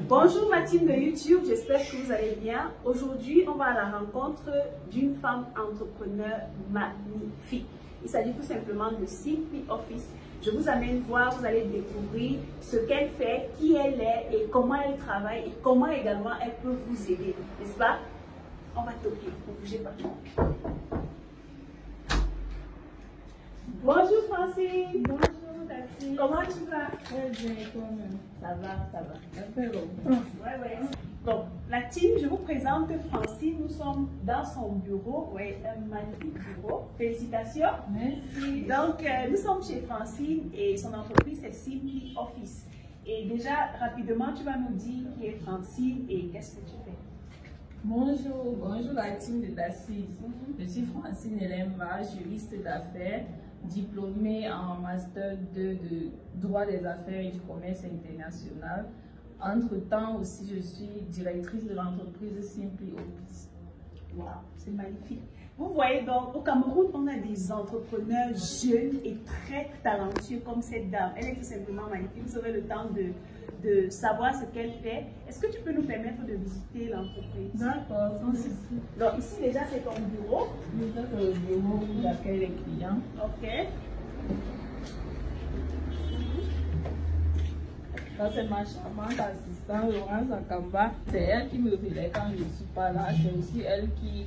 Bonjour ma team de YouTube, j'espère que vous allez bien. Aujourd'hui, on va à la rencontre d'une femme entrepreneur magnifique. Il s'agit tout simplement de Simply Office. Je vous amène voir, vous allez découvrir ce qu'elle fait, qui elle est et comment elle travaille et comment également elle peut vous aider. N'est-ce pas? On va toquer, ne bougez pas. Bonjour Francine. Bonjour Cathy. Comment tu vas? Très bien, et toi-même? Ça va. Un peu long. Ouais. Donc, la team, je vous présente Francine. Nous sommes dans son bureau. Oui, un magnifique bureau. Félicitations. Merci. Donc, nous sommes chez Francine et son entreprise est Simply Office. Et déjà, rapidement, tu vas nous dire qui est Francine et qu'est-ce que tu fais. Bonjour la team de Dassis. Je suis Francine Elemba, juriste d'affaires, diplômée en master 2 de droit des affaires et du commerce international. Entre-temps aussi, je suis directrice de l'entreprise Simply Office. Wow, c'est magnifique. Vous voyez donc, au Cameroun, on a des entrepreneurs jeunes et très talentueux comme cette dame. Elle est tout simplement magnifique. Vous aurez le temps de savoir ce qu'elle fait. Est-ce que tu peux nous permettre de visiter l'entreprise? D'accord, sans souci. Donc ici déjà c'est ton bureau. Déjà le bureau où j'accueille les clients. Ok. Ça c'est ma charmante assistante Laurence Akamba. C'est elle qui me relaie quand je ne suis pas là. C'est aussi elle qui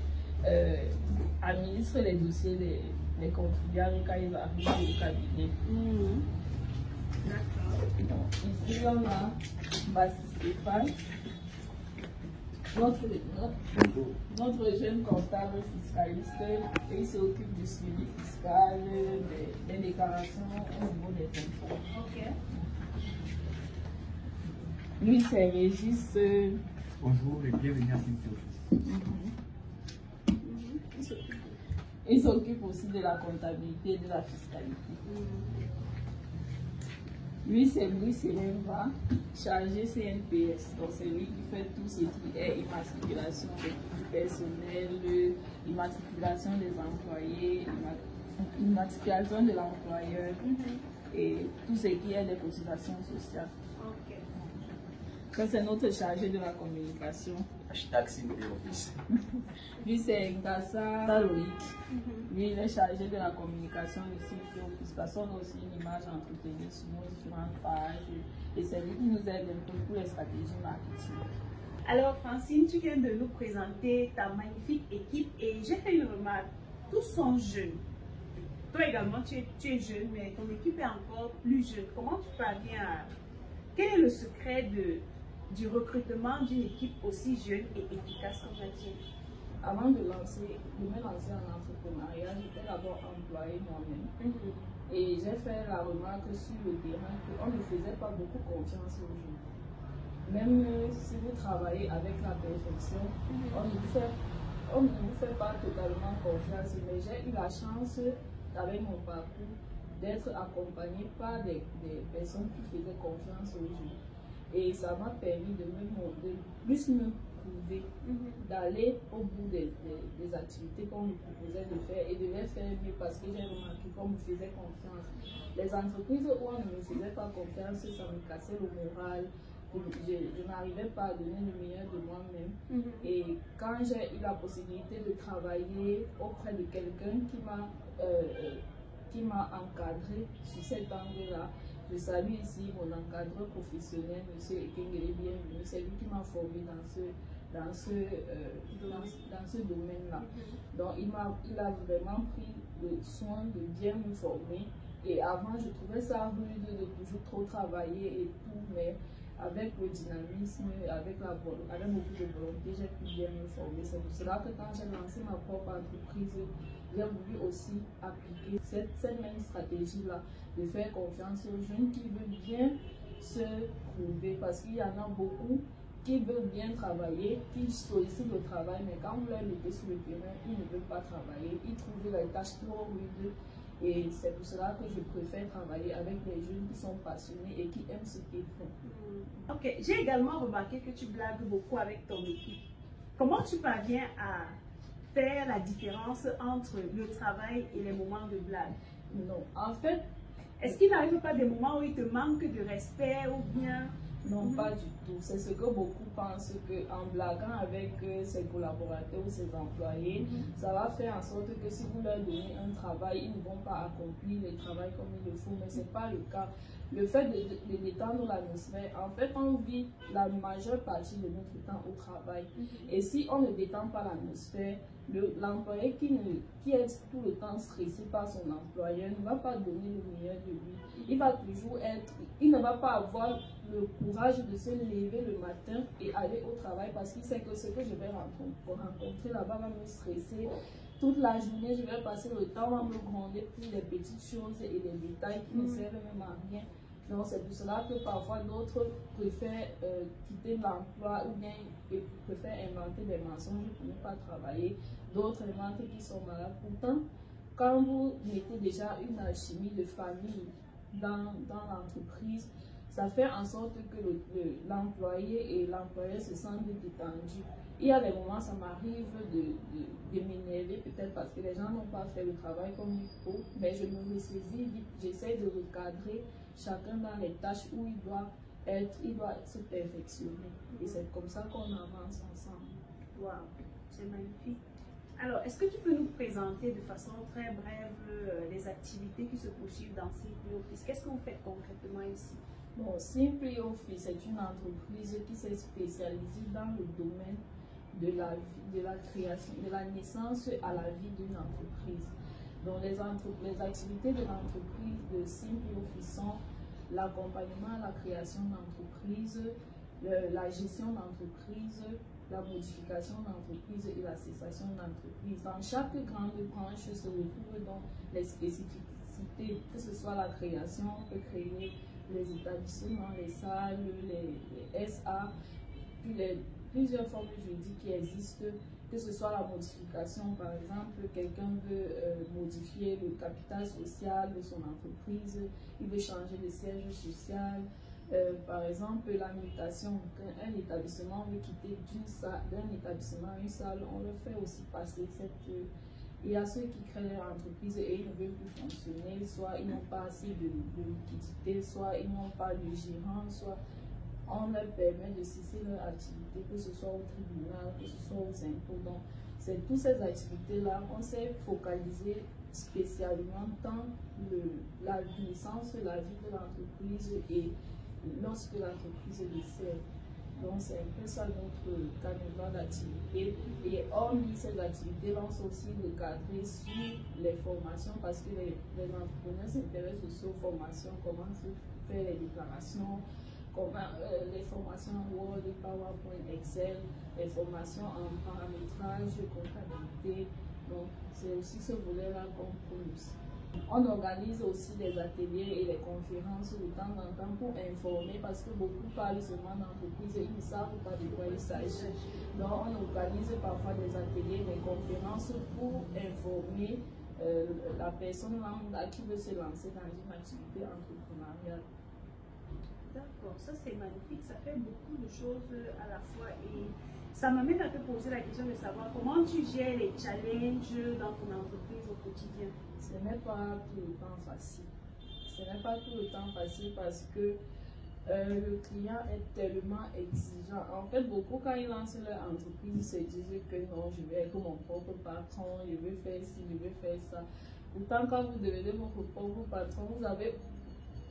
administre les dossiers des contribuables quand ils arrivent au cabinet. D'accord. Donc, ici on a Bassi Stéphane, notre jeune comptable fiscaliste. Il s'occupe du suivi fiscal, des déclarations au niveau des impôts. Ok. Lui c'est Régis. Bonjour et bienvenue à Simply Office. Il s'occupe aussi de la comptabilité et de la fiscalité. Lui, c'est Louis Serenva, chargé CNPS. Donc, c'est lui qui fait tout ce qui est immatriculation du personnel, immatriculation des employés, immatriculation de l'employeur et tout ce qui est des cotisations sociales. Ok. Ça, c'est notre chargé de la communication. Hashtag Simply Office. Lui, c'est Ngassa Loïc. Lui, il est chargé de la communication ici au Office. Parce qu'on a aussi une image entretenue sur nos différentes pages. Et c'est lui qui nous aide un peu pour les stratégies marketing. Alors Francine, tu viens de nous présenter ta magnifique équipe et j'ai fait une remarque. Tous sont jeunes. Toi également, tu es jeune, mais ton équipe est encore plus jeune. Comment tu parviens à... Quel est le secret du recrutement d'une équipe aussi jeune et efficace comme la tienne? Avant de me lancer en entrepreneuriat, j'étais d'abord employée moi-même. Et j'ai fait la remarque sur le terrain qu'on ne faisait pas beaucoup confiance aux jeunes. Même si vous travaillez avec la perfection, on ne vous fait pas totalement confiance. Mais j'ai eu la chance, avec mon parcours, d'être accompagnée par des personnes qui faisaient confiance aux jeunes. Et ça m'a permis de plus me prouver, d'aller au bout des activités qu'on me proposait de faire et de les faire mieux parce que j'ai remarqué qu'on me faisait confiance. Les entreprises où on ne me faisait pas confiance, ça me cassait le moral. Je n'arrivais pas à donner le meilleur de moi-même. Et quand j'ai eu la possibilité de travailler auprès de quelqu'un qui m'a encadré sur cet angle-là, je salue ici mon encadreur professionnel, M. Ekengele, bienvenue. C'est lui qui m'a formé dans ce domaine-là. Donc, il a vraiment pris le soin de bien me former. Et avant, je trouvais ça rude de toujours trop travailler et tout, mais avec le dynamisme, avec beaucoup de volonté, j'ai pu bien me former. C'est pour cela que quand j'ai lancé ma propre entreprise, j'ai voulu aussi appliquer cette même stratégie-là, de faire confiance aux jeunes qui veulent bien se prouver, parce qu'il y en a beaucoup qui veulent bien travailler, qui sollicitent le travail, mais quand vous leur mettez sur le terrain, ils ne veulent pas travailler, ils trouvent les tâches trop rudes. Et c'est pour cela que je préfère travailler avec des jeunes qui sont passionnés et qui aiment ce qu'ils font. Ok, j'ai également remarqué que tu blagues beaucoup avec ton équipe. Comment tu parviens à faire la différence entre le travail et les moments de blague? Non, en fait, est-ce qu'il n'arrive pas des moments où il te manque de respect ou bien Non, pas du tout. C'est ce que beaucoup pensent, qu'en blaguant avec ses collaborateurs ou ses employés, ça va faire en sorte que si vous leur donnez un travail, ils ne vont pas accomplir le travail comme il le faut, mais ce n'est pas le cas. Le fait de détendre l'atmosphère, en fait, on vit la majeure partie de notre temps au travail. Et si on ne détend pas l'atmosphère, l'employé qui est tout le temps stressé par son employeur ne va pas donner le meilleur de lui. Il va toujours il ne va pas avoir le courage de se lever le matin et aller au travail parce qu'il sait que ce que je vais rencontrer là-bas va me stresser. Toute la journée, je vais passer le temps à me gronder pour des petites choses et des détails qui ne servent même à rien. Donc c'est pour cela que parfois d'autres préfèrent quitter l'emploi ou bien préfèrent inventer des mensonges pour ne pas travailler. D'autres inventent qu'ils sont malades. Pourtant, quand vous mettez déjà une alchimie de famille dans l'entreprise, ça fait en sorte que l'employé et l'employeur se sentent détendus. Il y a des moments, ça m'arrive de m'énerver, peut-être parce que les gens n'ont pas fait le travail comme il faut, mais je me ressaisis vite, j'essaie de recadrer chacun dans les tâches où il doit se perfectionner. Et c'est comme ça qu'on avance ensemble. Waouh, c'est magnifique. Alors, est-ce que tu peux nous présenter de façon très brève les activités qui se poursuivent dans Simply Office? Qu'est-ce que vous faites concrètement ici? Bon, Simply Office est une entreprise qui s'est spécialisée dans le domaine de la création, de la naissance à la vie d'une entreprise. Donc, les activités de l'entreprise de Simply Office sont l'accompagnement à la création d'entreprise, la gestion d'entreprise, la modification d'entreprise et la cessation d'entreprise. Dans chaque grande branche se retrouvent donc les spécificités, que ce soit la création, on peut créer les établissements, les salles, les SA, puis plusieurs formes juridiques qui existent, que ce soit la modification, par exemple, quelqu'un veut modifier le capital social de son entreprise, il veut changer de siège social. Par exemple, la mutation, un établissement veut quitter d'un établissement à une salle, on le fait aussi passer il y a ceux qui créent leur entreprise et ils ne veulent plus fonctionner, soit ils n'ont pas assez de liquidité, soit ils n'ont pas de gérant, soit on leur permet de cesser leur activité, que ce soit au tribunal, que ce soit aux impôts. Donc, c'est toutes ces activités-là qu'on s'est focalisé spécialement dans la naissance, la vie de l'entreprise et lorsque l'entreprise décède. Donc c'est un peu ça notre cadre d'activité. Et hormis ces activités, on s'est aussi recadré sur les formations parce que les entrepreneurs s'intéressent aussi aux formations, comment se faire les déclarations, comment les formations en Word, PowerPoint, Excel, les formations en paramétrage, comptabilité. Donc c'est aussi ce volet-là qu'on pousse. On organise aussi des ateliers et des conférences de temps en temps pour informer parce que beaucoup parlent seulement d'entreprise et ils ne savent pas de quoi il s'agit. Donc on organise parfois des ateliers, des conférences pour informer la personne lambda qui veut se lancer dans une activité entrepreneuriale. D'accord, ça c'est magnifique, ça fait beaucoup de choses à la fois et ça m'amène à te poser la question de savoir comment tu gères les challenges dans ton entreprise au quotidien. Ce n'est pas tout le temps facile. Ce n'est pas tout le temps facile parce que le client est tellement exigeant. En fait, beaucoup quand ils lancent leur entreprise, ils se disent que non, je vais être mon propre patron, je vais faire ci, je vais faire ça. Pourtant, quand vous devenez votre propre patron, vous avez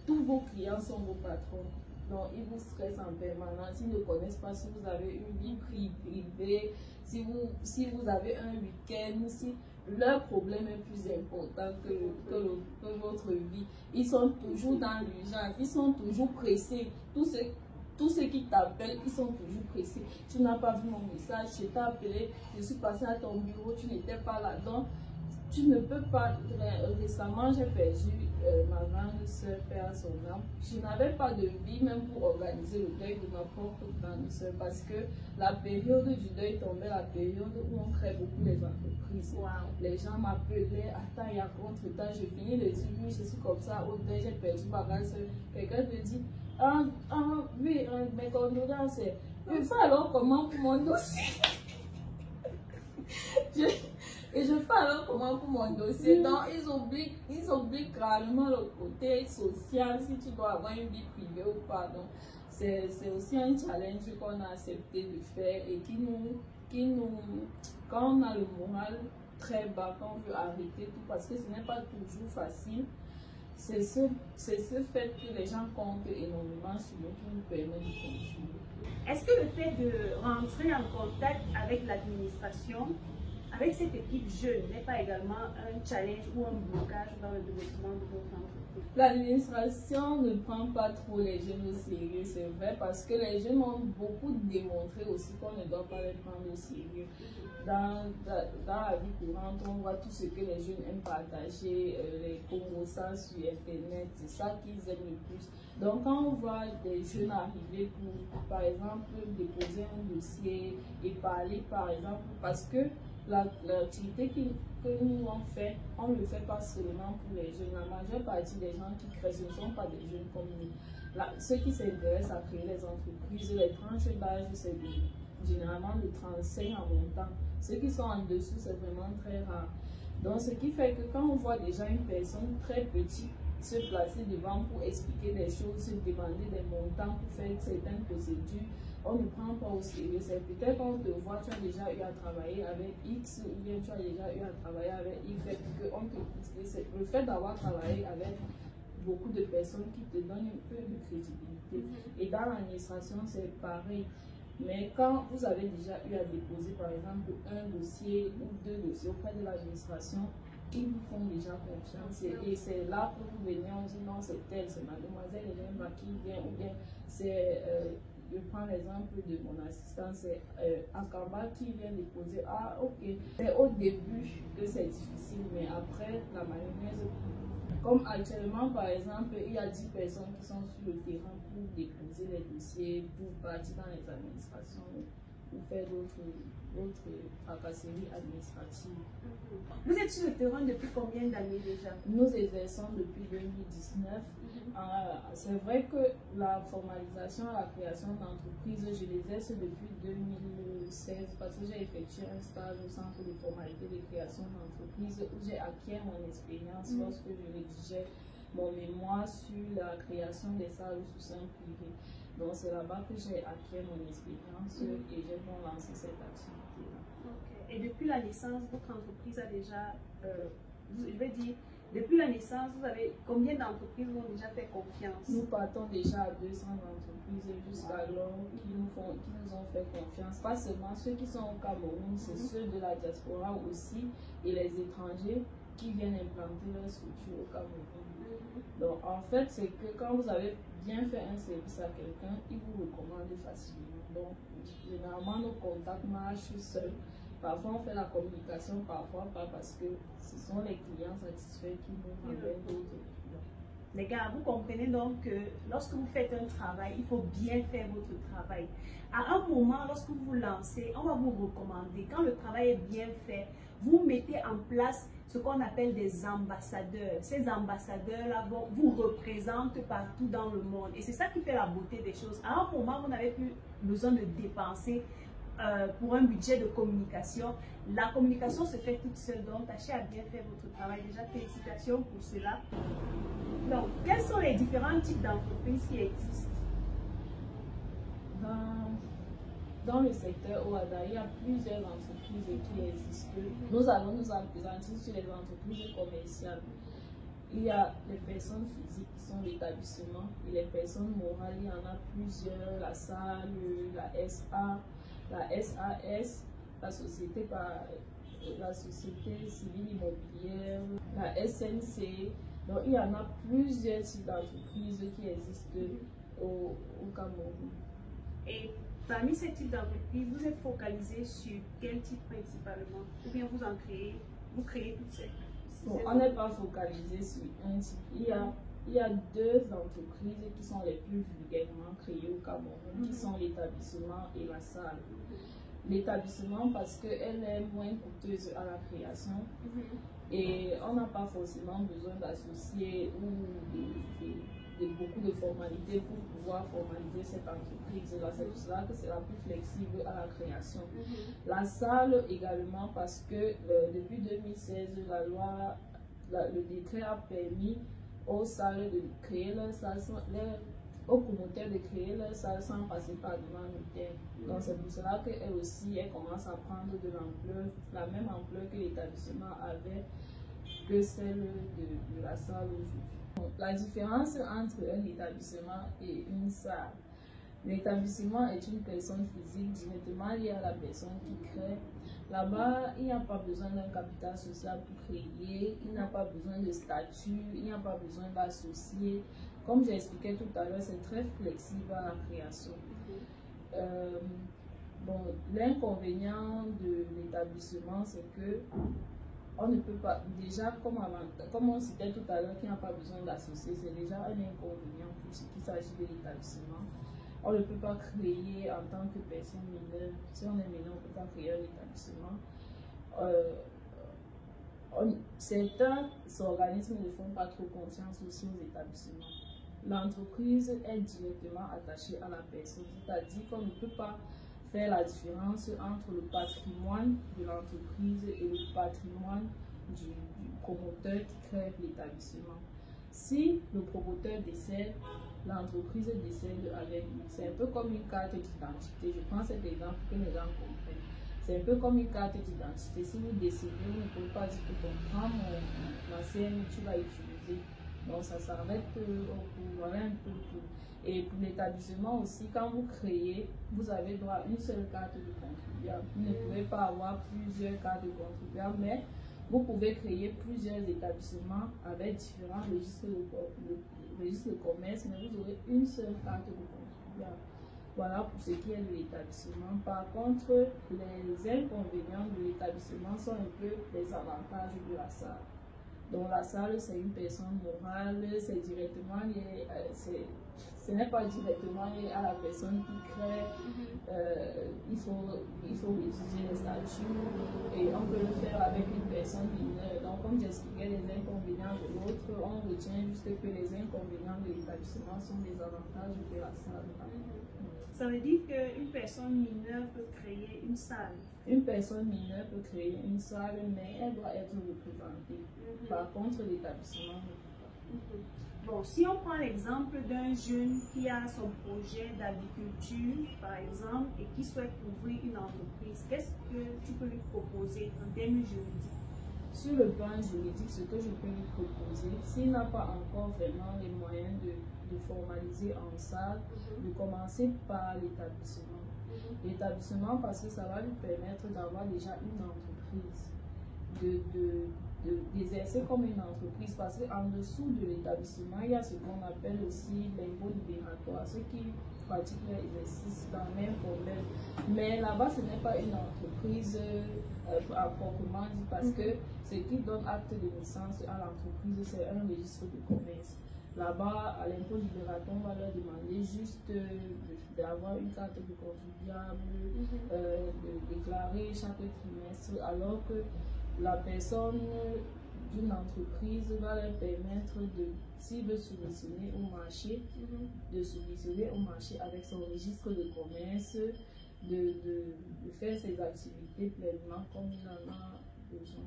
tous vos clients sont vos patrons. Donc, ils vous stressent en permanence. Ils ne connaissent pas si vous avez une vie privée, si vous avez un week-end, si leur problème est plus important que votre vie. Ils sont toujours dans l'urgence, ils sont toujours pressés. Tous ceux qui t'appellent, ils sont toujours pressés. Tu n'as pas vu mon message, je t'ai appelé, je suis passé à ton bureau, tu n'étais pas là. Donc, tu ne peux pas. Récemment, j'ai perdu ma grande soeur, père à son âme. Je n'avais pas de vie même pour organiser le deuil de ma propre grande soeur parce que la période du deuil tombait, la période où on crée beaucoup les entreprises. Wow. Les gens m'appelaient, attends, il y a contre-temps, je finis de dire oui, je suis comme ça, au deuil, j'ai perdu ma grande soeur. Quelqu'un te dit, oui, mes condoléances, je fais alors comment pour mon dossier? Et je fais alors comment pour mon dossier. Donc, ils oublient carrément le côté social, si tu dois avoir une vie privée ou pas. Donc, c'est aussi un challenge qu'on a accepté de faire et quand on a le moral très bas, quand on veut arrêter tout, parce que ce n'est pas toujours facile, c'est ce fait que les gens comptent énormément sur nous qui nous permet de continuer. Est-ce que le fait de rentrer en contact avec l'administration, avec cette équipe jeune, n'est pas également un challenge ou un blocage dans le développement de votre entreprise? L'administration ne prend pas trop les jeunes au sérieux, c'est vrai, parce que les jeunes ont beaucoup démontré aussi qu'on ne doit pas les prendre au sérieux. Dans la vie courante, on voit tout ce que les jeunes aiment partager, les conversations sur Internet, c'est ça qu'ils aiment le plus. Donc quand on voit des jeunes arriver pour, par exemple, déposer un dossier et parler, par exemple, parce que l'activité que nous on ne le fait pas seulement pour les jeunes. La majeure partie des gens qui créent, ce ne sont pas des jeunes comme nous. Ceux qui s'intéressent à créer les entreprises, les tranches d'âge, c'est généralement de 35 en montant. Ceux qui sont en dessous, c'est vraiment très rare. Donc, ce qui fait que quand on voit déjà une personne très petite se placer devant pour expliquer des choses, se demander des montants pour faire certaines procédures, on ne prend pas au sérieux. C'est peut-être qu'on te voit, tu as déjà eu à travailler avec X ou bien tu as déjà eu à travailler avec Y, le fait d'avoir travaillé avec beaucoup de personnes qui te donnent un peu de crédibilité. Et dans l'administration, c'est pareil. Mais quand vous avez déjà eu à déposer, par exemple, un dossier ou deux dossiers auprès de l'administration, ils vous font déjà confiance. Et c'est là que vous venez, on dit non, c'est elle, c'est mademoiselle Hélène qui vient, ou bien c'est, je prends l'exemple de mon assistant, c'est Akamba qui vient déposer. Ah, ok. C'est au début que c'est difficile, mais après, la mayonnaise. Comme actuellement, par exemple, il y a 10 personnes qui sont sur le terrain pour déposer les dossiers, pour partir dans les administrations, pour faire d'autres tracasseries administratives. Vous êtes sur le terrain depuis combien d'années déjà? Nous exerçons depuis 2019. C'est vrai que la formalisation à la création d'entreprise, je l'exerce depuis 2016 parce que j'ai effectué un stage au centre de formalité de création d'entreprise où j'ai acquis mon expérience lorsque je rédigeais mon mémoire sur la création des salles sous sein privé. Donc c'est là-bas que j'ai acquis mon expérience et j'ai donc lancé cette activité-là. Okay. Et depuis la naissance, votre entreprise a déjà, je vais dire, depuis la naissance, vous avez combien d'entreprises vous ont déjà fait confiance? Nous partons déjà à 200 entreprises jusqu'alors qui nous ont fait confiance. Pas seulement ceux qui sont au Cameroun, c'est ceux de la diaspora aussi et les étrangers qui viennent implanter leur structure au Cameroun. Donc en fait, c'est que quand vous avez bien fait un service à quelqu'un, il vous recommande facilement. Donc généralement, nos contacts marchent seuls. Parfois, on fait la communication, parfois pas, parce que ce sont les clients satisfaits qui nous ramènent d'autres clients. Les gars, vous comprenez donc que lorsque vous faites un travail, il faut bien faire votre travail. À un moment, lorsque vous vous lancez, on va vous recommander. Quand le travail est bien fait, vous mettez en place ce qu'on appelle des ambassadeurs. Ces ambassadeurs-là vous représentent partout dans le monde. Et c'est ça qui fait la beauté des choses. À un moment, vous n'avez plus besoin de dépenser pour un budget de communication. La communication se fait toute seule, donc tâchez à bien faire votre travail. Déjà, félicitations pour cela. Donc, quels sont les différents types d'entreprises qui existent? Dans le secteur OADA, il y a plusieurs entreprises qui existent. Nous allons nous appesantir sur les entreprises commerciales. Il y a les personnes physiques qui sont l'établissement et les personnes morales, il y en a plusieurs, la salle, la SA, la SAS, la société civile immobilière, la SNC. Donc il y en a plusieurs types d'entreprises qui existent au Cameroun. Et parmi ces types d'entreprises, vous êtes focalisé sur quel type principalement? Ou bien vous créez toutes ces? Bon, on n'est pas focalisé sur un type. Il y a deux entreprises qui sont les plus vulgairement créées au Cameroun, qui sont l'établissement et la salle. L'établissement parce qu'elle est moins coûteuse à la création et on n'a pas forcément besoin d'associer ou de beaucoup de formalités pour pouvoir formaliser cette entreprise-là. C'est pour cela que c'est la plus flexible à la création. La salle également parce que depuis 2016, le décret a permis aux salles de créer leur salle. aux promoteurs de créer leur salle sans passer par demande notaire. Donc c'est pour cela qu'elle aussi, elle commence à prendre de l'ampleur, la même ampleur que l'établissement avait, que celle de la salle aujourd'hui. La différence entre un établissement et une salle. L'établissement est une personne physique directement liée à la personne qui crée. Là-bas, il n'y a pas besoin d'un capital social pour créer, il n'y a pas besoin de statut, il n'y a pas besoin d'associer. Comme j'ai expliqué tout à l'heure, c'est très flexible à la création. Bon, l'inconvénient de l'établissement, c'est que on ne peut pas, déjà comme on citait tout à l'heure qu'il n'y a pas besoin d'associer, c'est déjà un inconvénient pour ce qui s'agit de l'établissement. On ne peut pas créer en tant que personne mineure. Si on est mineur, on ne peut pas créer un établissement. Certains organismes ne font pas trop confiance aussi aux établissements. L'entreprise est directement attachée à la personne, c'est-à-dire qu'on ne peut pas faire la différence entre le patrimoine de l'entreprise et le patrimoine du promoteur qui crée l'établissement. Si le promoteur décède, l'entreprise décède avec lui. C'est un peu comme une carte d'identité. Je prends cet exemple pour que les gens comprennent. C'est un peu comme une carte d'identité. Si vous décédez, vous ne pouvez pas dire que ton prends ma CMI, tu vas utiliser. Donc ça s'arrête voilà un peu tout. Et pour l'établissement aussi, quand vous créez, vous avez droit à une seule carte de contribuable. Vous ne pouvez pas avoir plusieurs cartes de contribuable, mais vous pouvez créer plusieurs établissements avec différents registres de commerce, mais vous aurez une seule carte de contribuable. Voilà pour ce qui est de l'établissement. Par contre, les inconvénients de l'établissement sont un peu les avantages de la salle. Donc la salle, c'est une personne morale, c'est directement lié, ce n'est pas directement lié à la personne qui crée. Il faut rédiger les statuts et on peut le faire avec une personne mineure. Donc comme j'expliquais les inconvénients de l'autre, on retient juste que les inconvénients de l'établissement sont des avantages de la salle. Ça veut dire qu'une personne mineure peut créer une salle. Une personne mineure peut créer une salle, mais elle doit être représentée. Par contre, l'établissement ne peut pas. Bon, si on prend l'exemple d'un jeune qui a son projet d'agriculture, par exemple, et qui souhaite ouvrir une entreprise, qu'est-ce que tu peux lui proposer en termes juridiques? Sur le plan juridique, ce que je peux lui proposer, s'il n'a pas encore vraiment les moyens de formaliser en salle, de commencer par l'établissement. L'établissement, parce que ça va lui permettre d'avoir déjà une entreprise, d'exercer comme une entreprise, parce qu'en dessous de l'établissement, il y a ce qu'on appelle aussi l'impôt libératoire, ceux qui pratiquent l'exercice dans le même formel. Mais là-bas, ce n'est pas une entreprise à proprement dit, parce que ce qui donne acte de naissance à l'entreprise, c'est un registre de commerce. Là-bas, à l'impôt libératoire, on va leur demander juste d'avoir une carte de contribuable, de déclarer chaque trimestre, alors que la personne d'une entreprise va leur permettre de, s'il veut soumissionner au marché, de soumissionner au marché avec son registre de commerce, de faire ses activités pleinement comme il en a besoin.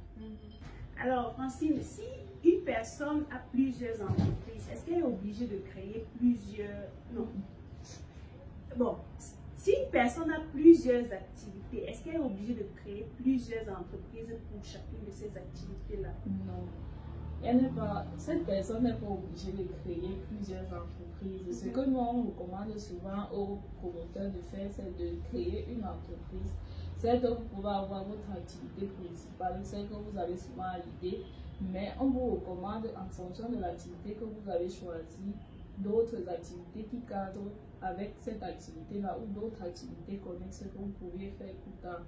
Alors, Francine, si une personne a plusieurs entreprises, est-ce qu'elle est obligée de créer plusieurs... Non. Bon, si une personne a plusieurs activités, est-ce qu'elle est obligée de créer plusieurs entreprises pour chacune de ces activités-là? Non. Cette personne n'est pas obligée de créer plusieurs entreprises. Ce que nous on recommande souvent aux promoteurs de faire, c'est de créer une entreprise. C'est que vous pouvez avoir votre activité principale, c'est que vous avez souvent à l'idée, mais on vous recommande en fonction de l'activité que vous avez choisie, d'autres activités qui cadrent avec cette activité-là ou d'autres activités connexes que vous pouvez faire plus tard.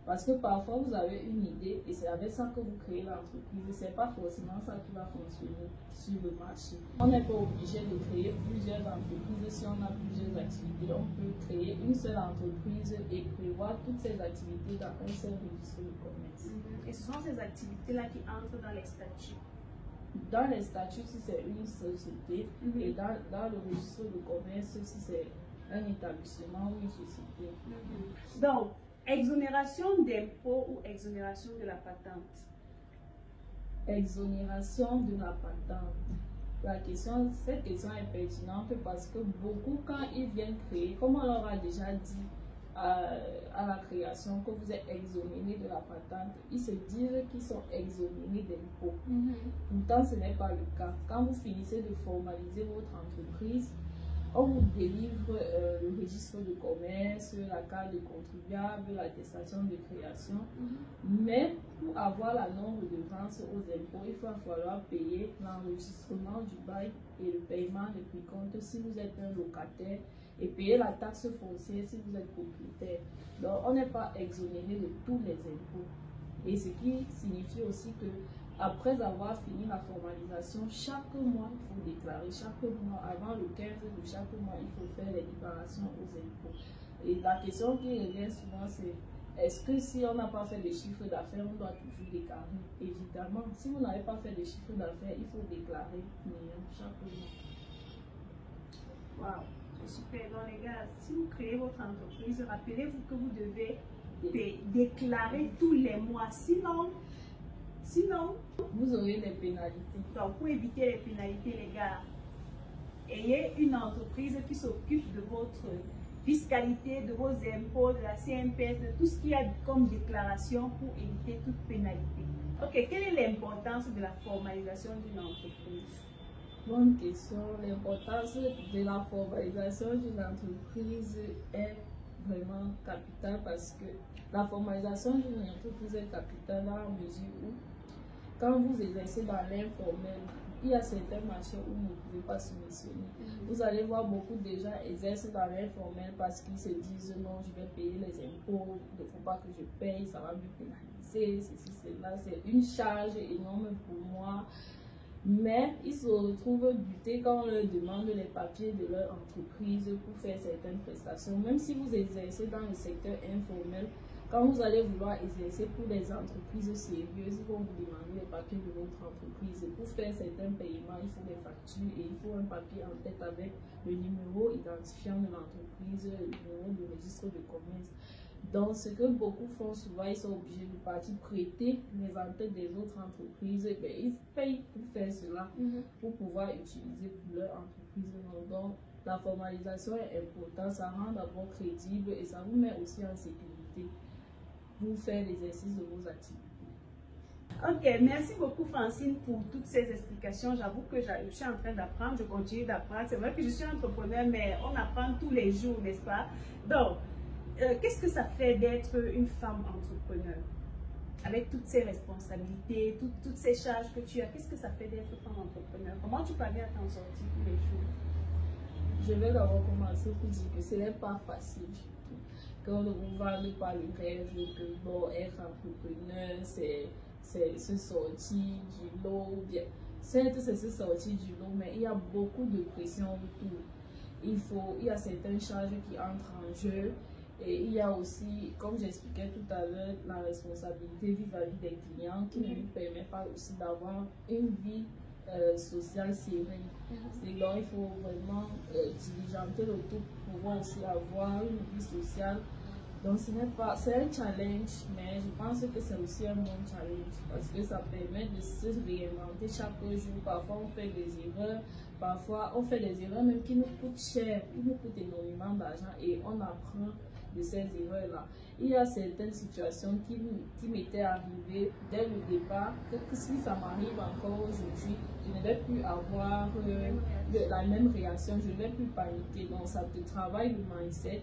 Parce que parfois vous avez une idée et c'est avec ça que vous créez l'entreprise. Ce n'est pas forcément ça qui va fonctionner sur le marché. On n'est pas obligé de créer plusieurs entreprises si on a plusieurs activités. On peut créer une seule entreprise et prévoir toutes ces activités dans un seul registre de commerce. Et ce sont ces activités-là qui entrent dans les statuts? Dans les statuts, si c'est une société, et dans le registre de commerce, si c'est un établissement ou une société. Donc, exonération d'impôt ou exonération de la patente? Exonération de la patente. cette question est pertinente parce que beaucoup, quand ils viennent créer, comme on leur a déjà dit à la création que vous êtes exonérés de la patente, ils se disent qu'ils sont exonérés d'impôts. Pourtant, ce n'est pas le cas. Quand vous finissez de formaliser votre entreprise, on vous délivre le registre de commerce, la carte de contribuable, l'attestation de création. Mais pour avoir la norme de vente aux impôts, il va falloir payer l'enregistrement du bail et le paiement des précomptes si vous êtes un locataire et payer la taxe foncière si vous êtes propriétaire. Donc, on n'est pas exonéré de tous les impôts. Et ce qui signifie aussi que après avoir fini la formalisation, chaque mois, il faut déclarer. Chaque mois, avant le 15 de chaque mois, il faut faire les déclarations aux impôts. Et la question qui revient souvent, c'est est-ce que si on n'a pas fait de chiffre d'affaires, on doit toujours déclarer? Évidemment, si vous n'avez pas fait de chiffre d'affaires, il faut déclarer chaque mois. Waouh, c'est super. Donc les gars, si vous créez votre entreprise, rappelez-vous que vous devez déclarer tous les mois. Sinon, vous aurez des pénalités. Donc, pour éviter les pénalités, les gars, ayez une entreprise qui s'occupe de votre fiscalité, de vos impôts, de la CNPS, de tout ce qu'il y a comme déclaration pour éviter toute pénalité. Ok, quelle est l'importance de la formalisation d'une entreprise? Bonne question. L'importance de la formalisation d'une entreprise est vraiment capitale parce que la formalisation d'une entreprise est capitale dans la mesure où quand vous exercez dans l'informel, il y a certains marchés où vous ne pouvez pas soumissionner. Vous allez voir beaucoup de gens exercent dans l'informel parce qu'ils se disent non, je vais payer les impôts, il ne faut pas que je paye, ça va me pénaliser, ceci, cela, c'est une charge énorme pour moi. Mais ils se retrouvent butés quand on leur demande les papiers de leur entreprise pour faire certaines prestations. Même si vous exercez dans le secteur informel, quand vous allez vouloir exercer pour des entreprises sérieuses, ils vont vous demander les papiers de votre entreprise. Pour faire certains paiements, il faut des factures et il faut un papier en tête avec le numéro identifiant de l'entreprise, le numéro du registre de commerce. Donc, ce que beaucoup font souvent, ils sont obligés de partir prêter les en-têtes des autres entreprises. Et bien, ils payent pour faire cela, pour pouvoir utiliser pour leur entreprise. Donc, la formalisation est importante, ça rend d'abord crédible et ça vous met aussi en sécurité pour faire l'exercice de vos activités. Ok, merci beaucoup Francine pour toutes ces explications. J'avoue que je suis en train d'apprendre, je continue d'apprendre. C'est vrai que je suis entrepreneur, mais on apprend tous les jours, n'est-ce pas? Donc, qu'est-ce que ça fait d'être une femme entrepreneur? Avec toutes ces responsabilités, toutes ces charges que tu as, qu'est-ce que ça fait d'être femme entrepreneur? Comment tu parviens à t'en sortir tous les jours? Je vais d'abord commencer pour dire que ce n'est pas facile du tout. Quand on ne vous vend pas le rêve que bon, être entrepreneur, c'est se sortir du lot, ou bien certes c'est se sortir du lot, mais il y a beaucoup de pression autour. Il y a certaines charges qui entrent en jeu et il y a aussi, comme j'expliquais tout à l'heure, la responsabilité vis-à-vis des clients qui ne nous permet pas aussi d'avoir une vie sociale sereine. Donc il faut vraiment diligenter le tout pour pouvoir aussi avoir une vie sociale. Donc c'est un challenge, mais je pense que c'est aussi un bon challenge parce que ça permet de se réinventer chaque jour. Parfois on fait des erreurs, parfois on fait des erreurs même qui nous coûtent cher, qui nous coûtent énormément d'argent et on apprend de ces erreurs-là. Il y a certaines situations qui m'étaient arrivées dès le départ, que si ça m'arrive encore aujourd'hui, je ne vais plus avoir la même réaction, je ne vais plus paniquer. Donc ça te travaille le mindset.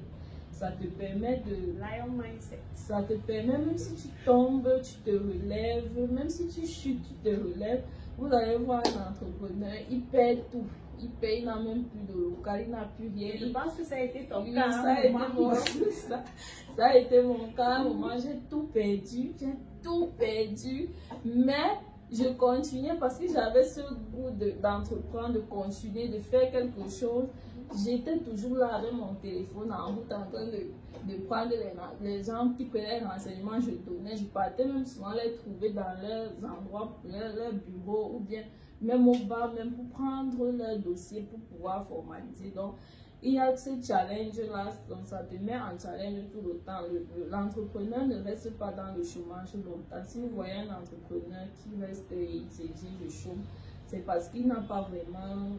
Ça te permet de... Lion mindset. Ça te permet, même si tu tombes, tu te relèves, même si tu chutes, tu te relèves. Vous allez voir un entrepreneur, il perd tout. Il n'a même plus de local, il n'a plus rien. Je pense que ça a été ton Oui, cas. Ça a été mon cas. À un moment, j'ai tout perdu. Mais je continuais parce que j'avais ce goût d'entreprendre, de continuer, de faire quelque chose. J'étais toujours là avec mon téléphone en route en train de prendre les gens qui prenaient les renseignements, je donnais. Je partais même souvent les trouver dans leurs endroits, leurs bureaux ou bien même au bar, même pour prendre leur dossier pour pouvoir formaliser. Donc, il y a ce challenge-là, donc ça te met en challenge tout le temps. L'entrepreneur ne reste pas dans le chômage longtemps. Si vous voyez un entrepreneur qui reste et il s'exige le chômage, c'est parce qu'il n'a pas vraiment,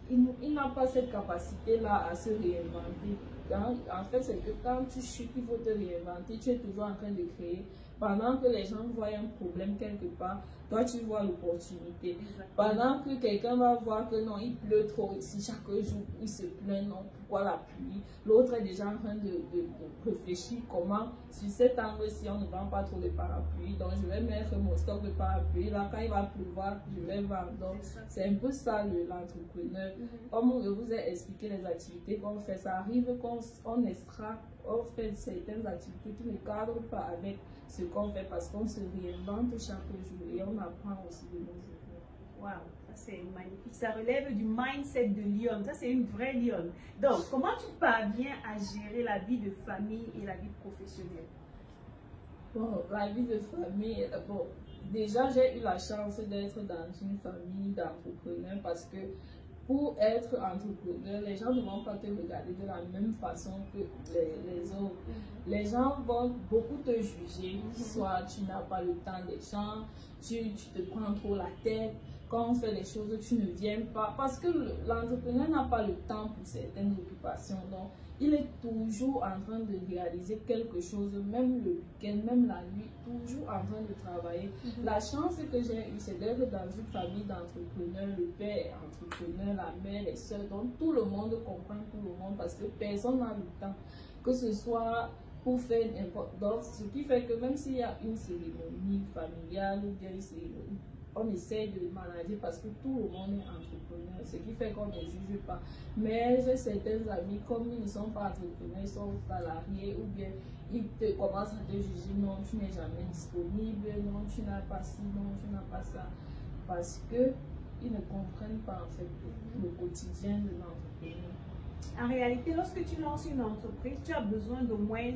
il n'a pas cette capacité-là à se réinventer. En fait, c'est que quand tu chutes, il faut te réinventer, tu es toujours en train de créer. Pendant que les gens voient un problème quelque part, toi tu vois l'opportunité. Pendant que quelqu'un va voir que non, il pleut trop ici, chaque jour il se plaint, non, pourquoi la pluie? L'autre est déjà en train de réfléchir comment, sur cet angle-ci, on ne vend pas trop de parapluies, donc je vais mettre mon stock de parapluies, là quand il va pleuvoir, je vais vendre. Donc c'est un peu ça l'entrepreneur. Comme je vous ai expliqué les activités qu'on fait, ça arrive qu'on on fait certaines activités qui ne cadrent pas avec ce qu'on fait parce qu'on se réinvente chaque jour et on apprend aussi de nos erreurs. Waouh, ça c'est magnifique. Ça relève du mindset de lionne. Ça c'est une vraie lionne. Donc, comment tu parviens à gérer la vie de famille et la vie professionnelle? Bon, la vie de famille, bon, déjà j'ai eu la chance d'être dans une famille d'entrepreneurs parce que pour être entrepreneur, les gens ne vont pas te regarder de la même façon que les autres. Les gens vont beaucoup te juger, soit tu n'as pas le temps des gens, tu te prends trop la tête, quand on fait des choses, tu ne viens pas. Parce que l'entrepreneur n'a pas le temps pour certaines occupations. Donc, il est toujours en train de réaliser quelque chose, même le week-end, même la nuit, toujours en train de travailler. La chance que j'ai eue, c'est d'être dans une famille d'entrepreneurs. Le père est entrepreneur, la mère, les soeurs, donc tout le monde comprend tout le monde parce que personne n'a le temps. Que ce soit pour faire n'importe quoi. Ce qui fait que même s'il y a une cérémonie familiale ou bien une cérémonie, on essaie de manager parce que tout le monde est entrepreneur, ce qui fait qu'on ne juge pas. Mais j'ai certains amis, comme ils ne sont pas entrepreneurs, ils sont salariés ou bien ils commencent à te juger, non, tu n'es jamais disponible, non, tu n'as pas ci, non, tu n'as pas ça. Parce qu'ils ne comprennent pas en fait le quotidien de l'entrepreneur. En réalité, lorsque tu lances une entreprise, tu as besoin d'au moins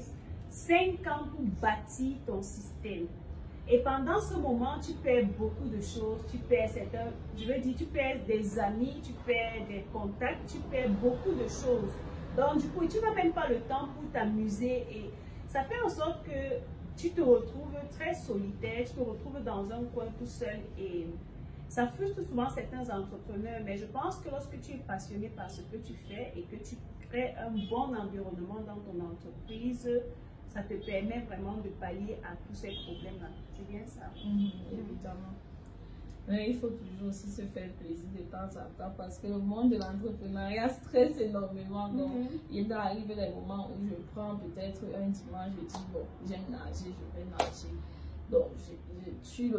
5 ans pour bâtir ton système. Et pendant ce moment, tu perds beaucoup de choses, tu perds certains, je veux dire, tu perds des amis, tu perds des contacts, tu perds beaucoup de choses. Donc du coup, tu n'as même pas le temps pour t'amuser et ça fait en sorte que tu te retrouves très solitaire, tu te retrouves dans un coin tout seul et ça frustre souvent certains entrepreneurs. Mais je pense que lorsque tu es passionné par ce que tu fais et que tu crées un bon environnement dans ton entreprise, ça te permet vraiment de pallier à tous ces problèmes-là. C'est bien ça? Évidemment. Mais il faut toujours aussi se faire plaisir de temps en temps parce que le monde de l'entrepreneuriat stresse énormément. Donc, il arrive des moments où je prends peut-être un dimanche, je dis bon, j'aime nager, je vais nager. Donc, si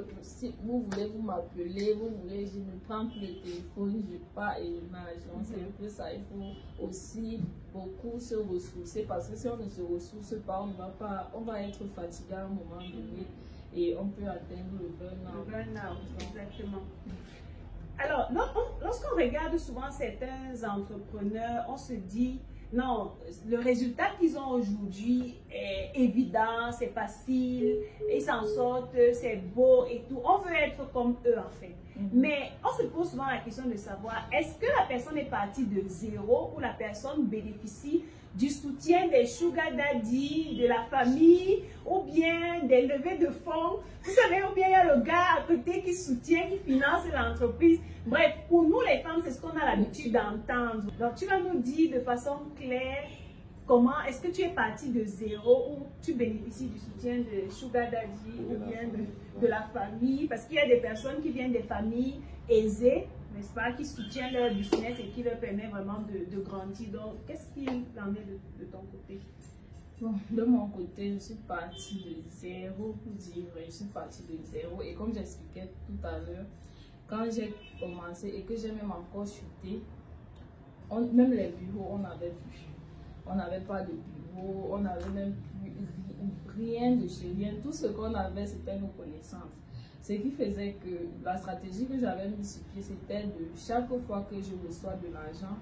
vous voulez vous m'appeler, vous voulez, je ne prends plus le téléphone, je pars et je nage. Donc, c'est un peu ça. Il faut aussi beaucoup se ressourcer parce que si on ne se ressource pas, on va être fatigué à un moment donné et on peut atteindre le burn-out. Le burn-out, exactement. Alors, lorsqu'on regarde souvent certains entrepreneurs, on se dit, non, le résultat qu'ils ont aujourd'hui est évident, c'est facile, ils s'en sortent, c'est beau et tout. On veut être comme eux en fait. Mais on se pose souvent la question de savoir, est-ce que la personne est partie de zéro ou la personne bénéficie du soutien des sugar daddy, de la famille, ou bien des levées de fonds. Vous savez, ou bien il y a le gars à côté qui soutient, qui finance l'entreprise. Bref, pour nous les femmes, c'est ce qu'on a l'habitude d'entendre. Donc tu vas nous dire de façon claire, comment est-ce que tu es parti de zéro ou tu bénéficies du soutien de sugar daddy ou bien de la famille, parce qu'il y a des personnes qui viennent des familles aisées, n'est-ce pas, qui soutiennent leur business et qui leur permet vraiment de grandir. Donc, qu'est-ce qu'il en est de ton côté? Bon, de mon côté, je suis partie de zéro pour dire vrai. Je suis partie de zéro et comme j'expliquais tout à l'heure, quand j'ai commencé et que j'ai même encore chuté, même les bureaux, on n'avait plus. On n'avait pas de bureau, on n'avait même plus rien de chez rien. Tout ce qu'on avait, c'était nos connaissances. Ce qui faisait que la stratégie que j'avais mise sur pied, c'était de chaque fois que je reçois de l'argent,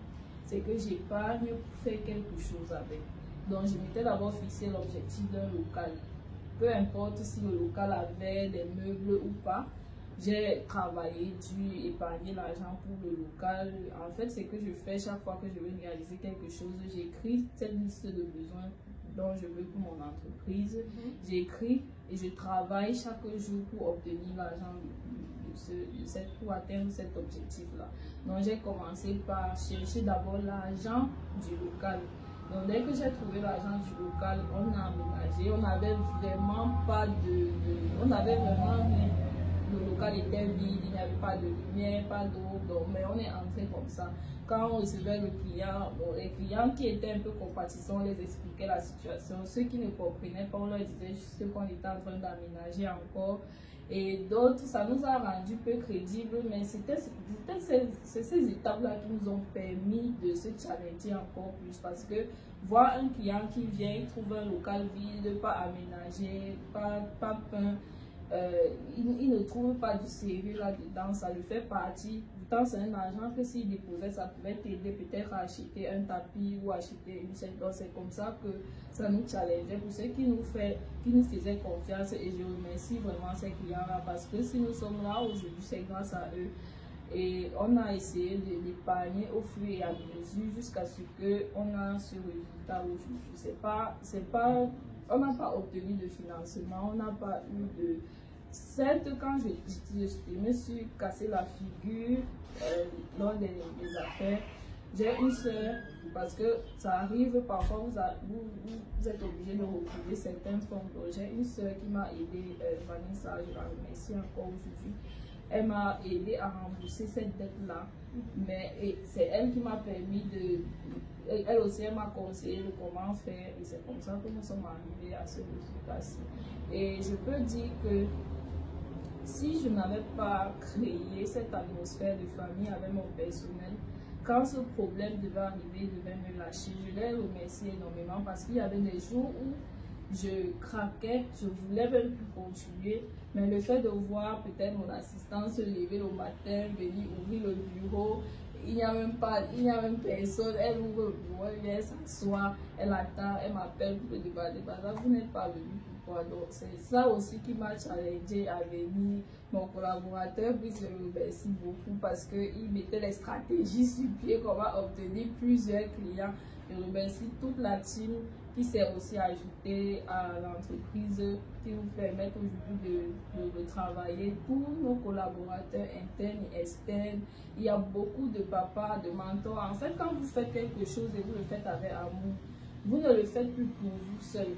c'est que j'épargne pour faire quelque chose avec. Donc je m'étais d'abord fixé l'objectif d'un local. Peu importe si le local avait des meubles ou pas, j'ai travaillé, dû épargner l'argent pour le local. En fait, c'est que je fais chaque fois que je veux réaliser quelque chose, j'écris cette liste de besoins dont je veux pour mon entreprise. J'écris et je travaille chaque jour pour obtenir l'argent de pour atteindre cet objectif-là. Donc j'ai commencé par chercher d'abord l'argent du local. Donc dès que j'ai trouvé l'argent du local, on a aménagé, on n'avait vraiment pas on avait vraiment rien. Le local était vide, il n'y avait pas de lumière, pas d'eau, mais on est entré comme ça. Quand on recevait le client, les clients qui étaient un peu compatissants, on les expliquait la situation. Ceux qui ne comprenaient pas, on leur disait juste qu'on était en train d'aménager encore. Et d'autres, ça nous a rendu peu crédibles, mais c'était ces étapes-là qui nous ont permis de se challenger encore plus. Parce que voir un client qui vient, il trouve un local vide, pas aménagé, pas peint, il ne trouve pas du sérieux là-dedans, ça lui fait partie. Pourtant, c'est un argent que s'il déposait, ça pouvait t'aider peut-être à acheter un tapis ou acheter une chaise. Donc, c'est comme ça que ça nous challengeait pour ceux qui nous faisaient confiance. Et je remercie vraiment ces clients-là parce que si nous sommes là aujourd'hui, c'est grâce à eux. Et on a essayé de l'épargner au fur et à mesure jusqu'à ce qu'on a ce résultat aujourd'hui. On n'a pas obtenu de financement, on n'a pas eu de... Certes, quand je me suis cassé la figure lors des affaires, j'ai une soeur, parce que ça arrive parfois, vous êtes obligé de retrouver certaines formes. J'ai une soeur qui m'a aidé, Vanessa, je la remercie encore aujourd'hui. Elle m'a aidé à rembourser cette dette-là, mais c'est elle qui m'a permis de... Elle aussi, elle m'a conseillé de comment faire, et c'est comme ça que nous sommes arrivés à ce résultat-ci. Et je peux dire que si je n'avais pas créé cette atmosphère de famille avec mon personnel, quand ce problème devait arriver, il devait me lâcher. Je l'ai remercié énormément parce qu'il y avait des jours où je craquais, je voulais même plus continuer, mais le fait de voir peut-être mon assistant se lever le matin, venir ouvrir le bureau, il n'y a même personne, elle ouvre le bureau, elle vient s'asseoir, elle attend, elle m'appelle pour le débat, vous n'êtes pas venu pourquoi? Donc c'est ça aussi qui m'a challengé à venir. Mon collaborateur, puis je le remercie beaucoup parce qu'il mettait les stratégies sur pied, comment obtenir plusieurs clients. Je remercie toute la team qui s'est aussi ajoutée à l'entreprise, qui nous permettent aujourd'hui de travailler. Tous nos collaborateurs internes et externes, il y a beaucoup de papas, de mentors. En fait, quand vous faites quelque chose et vous le faites avec amour, vous ne le faites plus pour vous seul.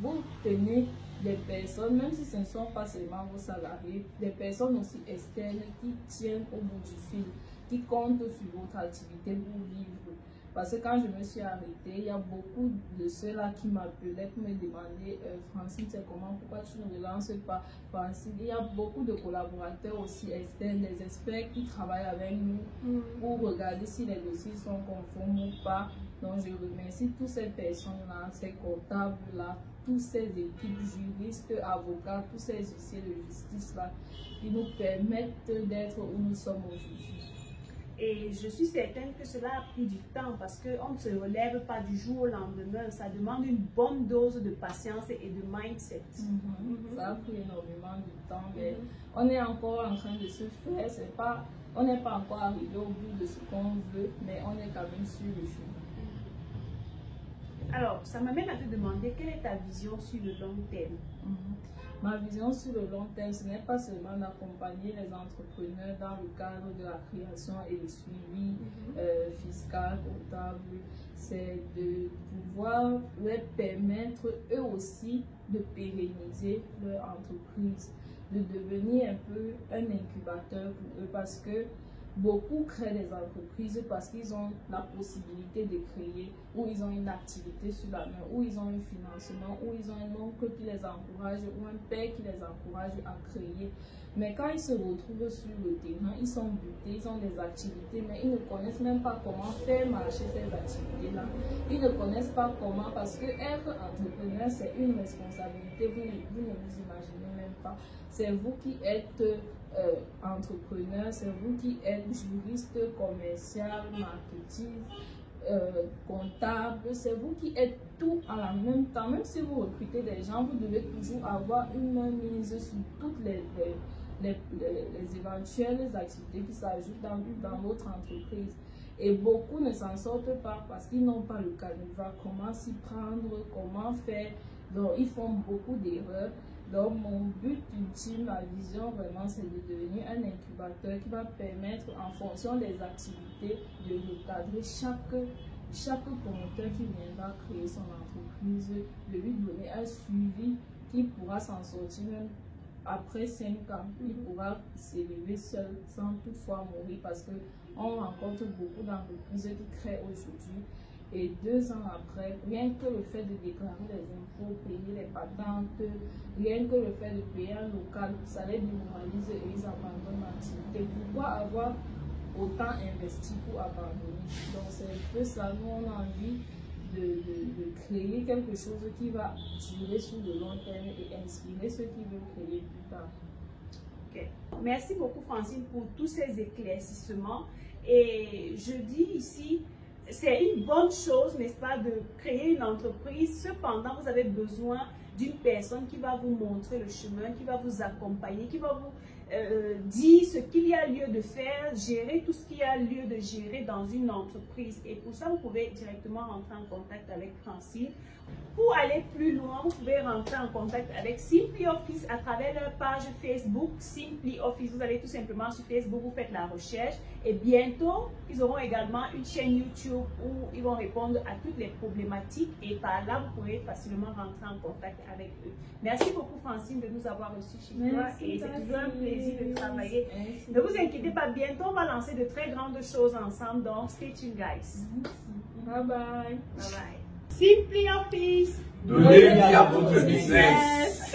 Vous tenez des personnes, même si ce ne sont pas seulement vos salariés, des personnes aussi externes qui tiennent au bout du fil, qui comptent sur votre activité pour vivre. Parce que quand je me suis arrêtée, il y a beaucoup de ceux-là qui m'appelaient pour me demander Francine, c'est comment, pourquoi tu ne relances pas Francine? Il y a beaucoup de collaborateurs aussi externes, des experts qui travaillent avec nous pour regarder si les dossiers sont conformes ou pas. Donc je remercie toutes ces personnes-là, ces comptables-là, toutes ces équipes juristes, avocats, tous ces huissiers de justice-là qui nous permettent d'être où nous sommes aujourd'hui. Et je suis certaine que cela a pris du temps parce qu'on ne se relève pas du jour au lendemain. Ça demande une bonne dose de patience et de mindset. Ça a pris énormément de temps, mais on est encore en train de se faire. On n'est pas encore arrivé au bout de ce qu'on veut, mais on est quand même sur le chemin. Alors, ça m'amène à te demander quelle est ta vision sur le long terme. Ma vision sur le long terme, ce n'est pas seulement d'accompagner les entrepreneurs dans le cadre de la création et le suivi fiscal, comptable, c'est de pouvoir leur permettre eux aussi de pérenniser leur entreprise, de devenir un peu un incubateur pour eux parce que beaucoup créent des entreprises parce qu'ils ont la possibilité de créer, ou ils ont une activité sur la main, ou ils ont un financement, ou ils ont un oncle qui les encourage, ou un père qui les encourage à créer. Mais quand ils se retrouvent sur le terrain, ils sont butés, ils ont des activités, mais ils ne connaissent même pas comment faire marcher ces activités-là. Ils ne connaissent pas comment, parce que être entrepreneur, c'est une responsabilité, vous ne vous imaginez même pas. C'est vous qui êtes entrepreneur, c'est vous qui êtes juriste, commercial, marketing, comptable, c'est vous qui êtes tout en la même temps. Même si vous recrutez des gens, vous devez toujours avoir une main mise sur toutes les éventuelles activités qui s'ajoutent dans votre entreprise. Et beaucoup ne s'en sortent pas parce qu'ils n'ont pas le canevas, comment s'y prendre, comment faire. Donc ils font beaucoup d'erreurs. Donc, mon but ultime, ma vision vraiment, c'est de devenir un incubateur qui va permettre, en fonction des activités, de recadrer chaque promoteur qui viendra créer son entreprise, de lui donner un suivi qui pourra s'en sortir même après 5 ans. Il pourra s'élever seul sans toutefois mourir, parce qu'on rencontre beaucoup d'entreprises qui créent aujourd'hui. Et 2 ans après, rien que le fait de déclarer les impôts, payer les patentes, rien que le fait de payer un local, ça les démoralise et ils abandonnent l'activité. Pourquoi avoir autant investi pour abandonner? Donc c'est un peu ça, nous on a envie de créer quelque chose qui va durer sur le long terme et inspirer ceux qui veulent créer plus tard. Okay. Merci beaucoup Francine pour tous ces éclaircissements. Et je dis ici, c'est une bonne chose, n'est-ce pas, de créer une entreprise. Cependant, vous avez besoin d'une personne qui va vous montrer le chemin, qui va vous accompagner, qui va vous dire ce qu'il y a lieu de faire, gérer tout ce qu'il y a lieu de gérer dans une entreprise. Et pour ça, vous pouvez directement rentrer en contact avec Francine. Pour aller plus loin, vous pouvez rentrer en contact avec Simply Office à travers leur page Facebook Simply Office. Vous allez tout simplement sur Facebook, vous faites la recherche et bientôt, ils auront également une chaîne YouTube où ils vont répondre à toutes les problématiques et par là, vous pourrez facilement rentrer en contact avec eux. Merci beaucoup Francine de nous avoir reçus chez toi et c'est toujours un plaisir de travailler. Merci. Ne vous inquiétez pas, bientôt on va lancer de très grandes choses ensemble, donc stay tuned guys. Bye bye. Bye bye. Simply Office. Donnez vie à votre business.